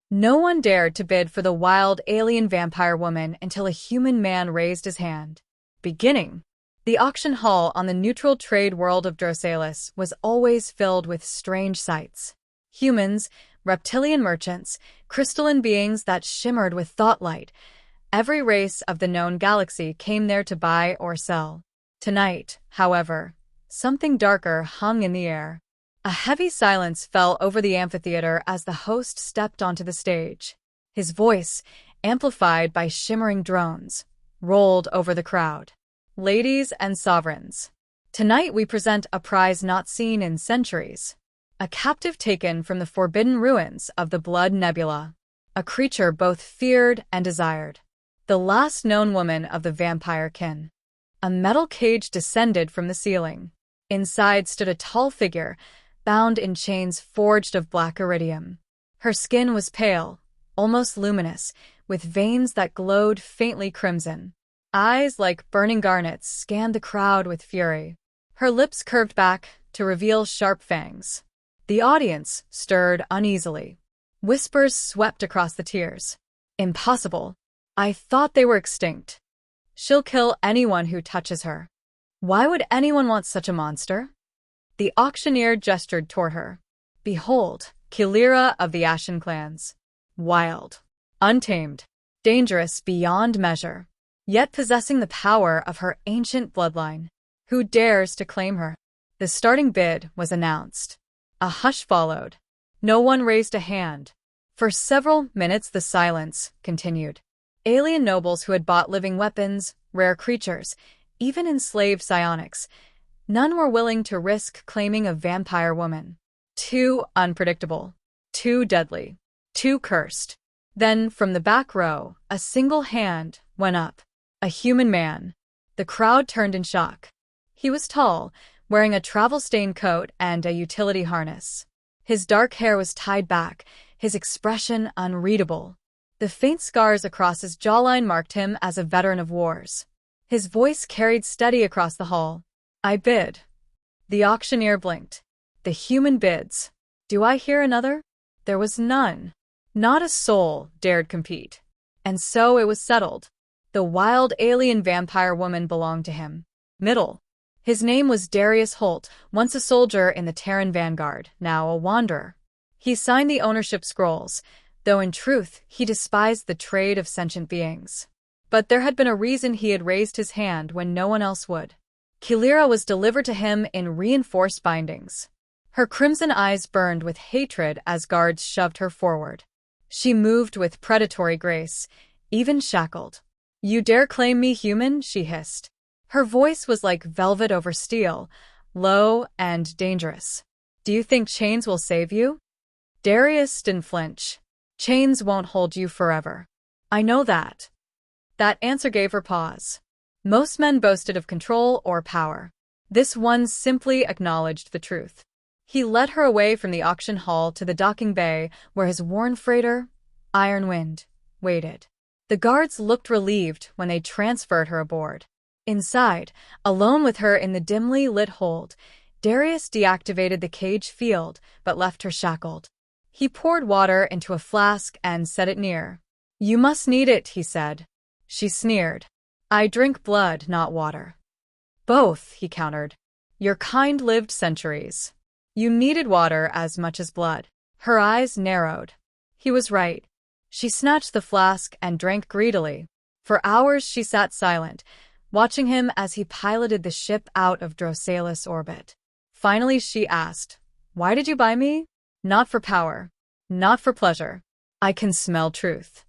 No one dared to bid for the wild alien vampire woman until a human man raised his hand. Beginning. The auction hall on the neutral trade world of Drosalis was always filled with strange sights. Humans, reptilian merchants, crystalline beings that shimmered with thought light. Every race of the known galaxy came there to buy or sell. Tonight, however, something darker hung in the air. A heavy silence fell over the amphitheater as the host stepped onto the stage. His voice, amplified by shimmering drones, rolled over the crowd. Ladies and sovereigns, tonight we present a prize not seen in centuries. A captive taken from the forbidden ruins of the Blood Nebula. A creature both feared and desired. The last known woman of the vampire kin. A metal cage descended from the ceiling. Inside stood a tall figure, bound in chains forged of black iridium. Her skin was pale, almost luminous, with veins that glowed faintly crimson. Eyes like burning garnets scanned the crowd with fury. Her lips curved back to reveal sharp fangs. The audience stirred uneasily. Whispers swept across the tiers. Impossible. I thought they were extinct. She'll kill anyone who touches her. Why would anyone want such a monster? The auctioneer gestured toward her. Behold, Kilira of the Ashen clans. Wild, untamed, dangerous beyond measure, yet possessing the power of her ancient bloodline. Who dares to claim her? The starting bid was announced. A hush followed. No one raised a hand. For several minutes the silence continued. Alien nobles who had bought living weapons, rare creatures, even enslaved psionics, none were willing to risk claiming a vampire woman. Too unpredictable, too deadly, too cursed. Then, from the back row, a single hand went up. A human man. The crowd turned in shock. He was tall, wearing a travel-stained coat and a utility harness. His dark hair was tied back, his expression unreadable. The faint scars across his jawline marked him as a veteran of wars. His voice carried steady across the hall. I bid. The auctioneer blinked. The human bids. Do I hear another? There was none. Not a soul dared compete. And so it was settled. The wild alien vampire woman belonged to him. Middle. His name was Darius Holt, once a soldier in the Terran vanguard, now a wanderer. He signed the ownership scrolls, though in truth he despised the trade of sentient beings. But there had been a reason he had raised his hand when no one else would. Kilira was delivered to him in reinforced bindings. Her crimson eyes burned with hatred as guards shoved her forward. She moved with predatory grace, even shackled. You dare claim me human? She hissed. Her voice was like velvet over steel, low and dangerous. Do you think chains will save you? Darius didn't flinch. Chains won't hold you forever. I know that. That answer gave her pause. Most men boasted of control or power. This one simply acknowledged the truth. He led her away from the auction hall to the docking bay where his worn freighter, Iron Wind, waited. The guards looked relieved when they transferred her aboard. Inside, alone with her in the dimly lit hold, Darius deactivated the cage field but left her shackled. He poured water into a flask and set it near. You must need it, he said. She sneered. I drink blood, not water. Both, he countered. Your kind lived centuries. You needed water as much as blood. Her eyes narrowed. He was right. She snatched the flask and drank greedily. For hours she sat silent, watching him as he piloted the ship out of Drosalis orbit. Finally she asked, Why did you buy me? Not for power. Not for pleasure. I can smell truth.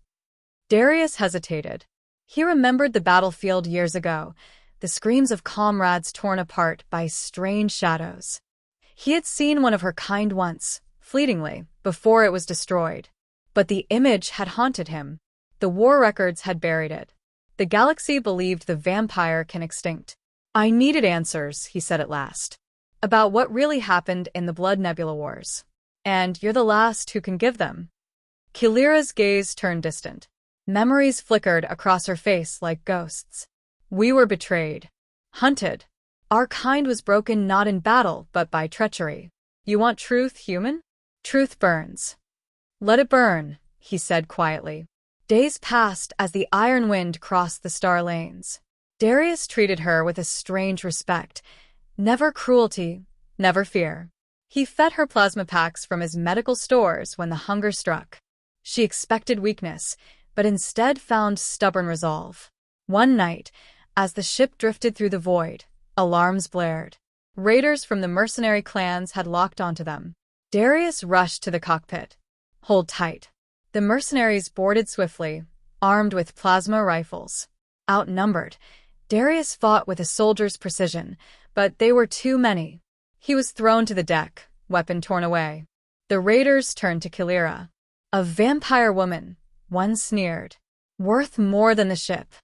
Darius hesitated. He remembered the battlefield years ago, the screams of comrades torn apart by strange shadows. He had seen one of her kind once, fleetingly, before it was destroyed. But the image had haunted him. The war records had buried it. The galaxy believed the vampire can extinct. I needed answers, he said at last, about what really happened in the Blood Nebula Wars. And you're the last who can give them. Kilira's gaze turned distant. Memories flickered across her face like ghosts. We were betrayed. Hunted. Our kind was broken not in battle, but by treachery. You want truth, human? Truth burns. Let it burn, he said quietly. Days passed as the iron wind crossed the star lanes. Darius treated her with a strange respect. Never cruelty, never fear. He fed her plasma packs from his medical stores when the hunger struck. She expected weakness, but instead found stubborn resolve. One night, as the ship drifted through the void, alarms blared. Raiders from the mercenary clans had locked onto them. Darius rushed to the cockpit. Hold tight. The mercenaries boarded swiftly, armed with plasma rifles. Outnumbered, Darius fought with a soldier's precision, but they were too many. He was thrown to the deck, weapon torn away. The raiders turned to Kilira. A vampire woman, one sneered. Worth more than the ship.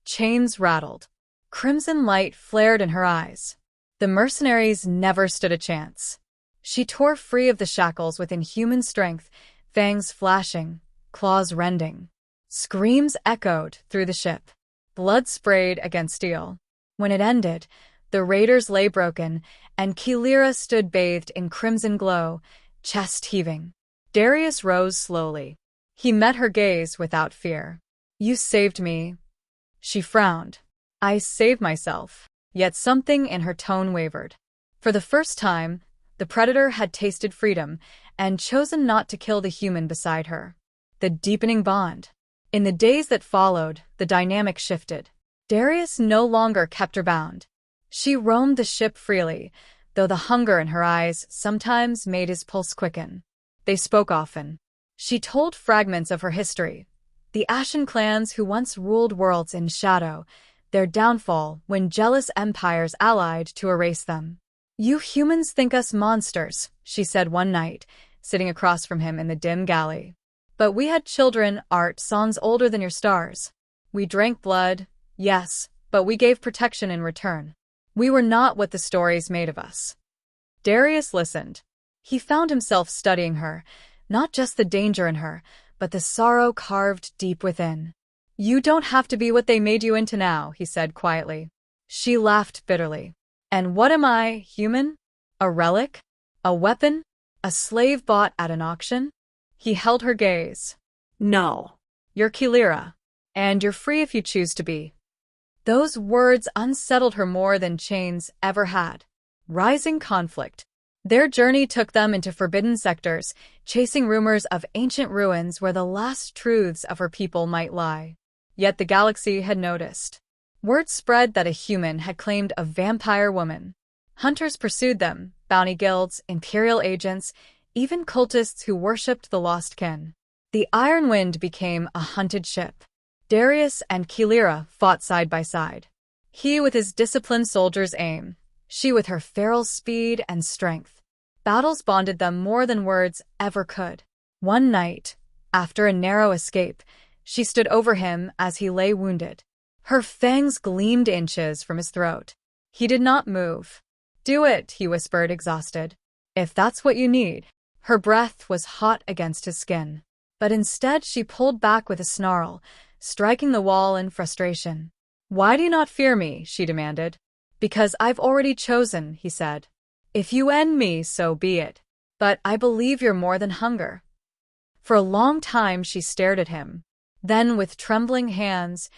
Chains rattled. Crimson light flared in her eyes. The mercenaries never stood a chance. She tore free of the shackles with inhuman strength, fangs flashing, claws rending. Screams echoed through the ship. Blood sprayed against steel. When it ended, the raiders lay broken, and Kilira stood bathed in crimson glow, chest heaving. Darius rose slowly. He met her gaze without fear. You saved me. She frowned. I saved myself. Yet something in her tone wavered. For the first time, the predator had tasted freedom and chosen not to kill the human beside her. The deepening bond. In the days that followed, the dynamic shifted. Darius no longer kept her bound. She roamed the ship freely, though the hunger in her eyes sometimes made his pulse quicken. They spoke often. She told fragments of her history. The Ashen clans who once ruled worlds in shadow, their downfall when jealous empires allied to erase them. You humans think us monsters, she said one night, sitting across from him in the dim galley. But we had children, art, songs older than your stars. We drank blood, yes, but we gave protection in return. We were not what the stories made of us. Darius listened. He found himself studying her, not just the danger in her, but the sorrow carved deep within. You don't have to be what they made you into now, he said quietly. She laughed bitterly. And what am I, human? A relic? A weapon? A slave bought at an auction? He held her gaze. No. You're Kilira, and you're free if you choose to be. Those words unsettled her more than chains ever had. Rising conflict. Their journey took them into forbidden sectors, chasing rumors of ancient ruins where the last truths of her people might lie. Yet the galaxy had noticed. Word spread that a human had claimed a vampire woman. Hunters pursued them, bounty guilds, imperial agents, even cultists who worshipped the lost kin. The Iron Wind became a hunted ship. Darius and Kilira fought side by side. He with his disciplined soldier's aim, she with her feral speed and strength. Battles bonded them more than words ever could. One night, after a narrow escape, she stood over him as he lay wounded. Her fangs gleamed inches from his throat. He did not move. Do it, he whispered, exhausted. If that's what you need. Her breath was hot against his skin. But instead she pulled back with a snarl, striking the wall in frustration. Why do you not fear me? She demanded. Because I've already chosen, he said. If you end me, so be it. But I believe you're more than hunger. For a long time she stared at him. Then, with trembling hands,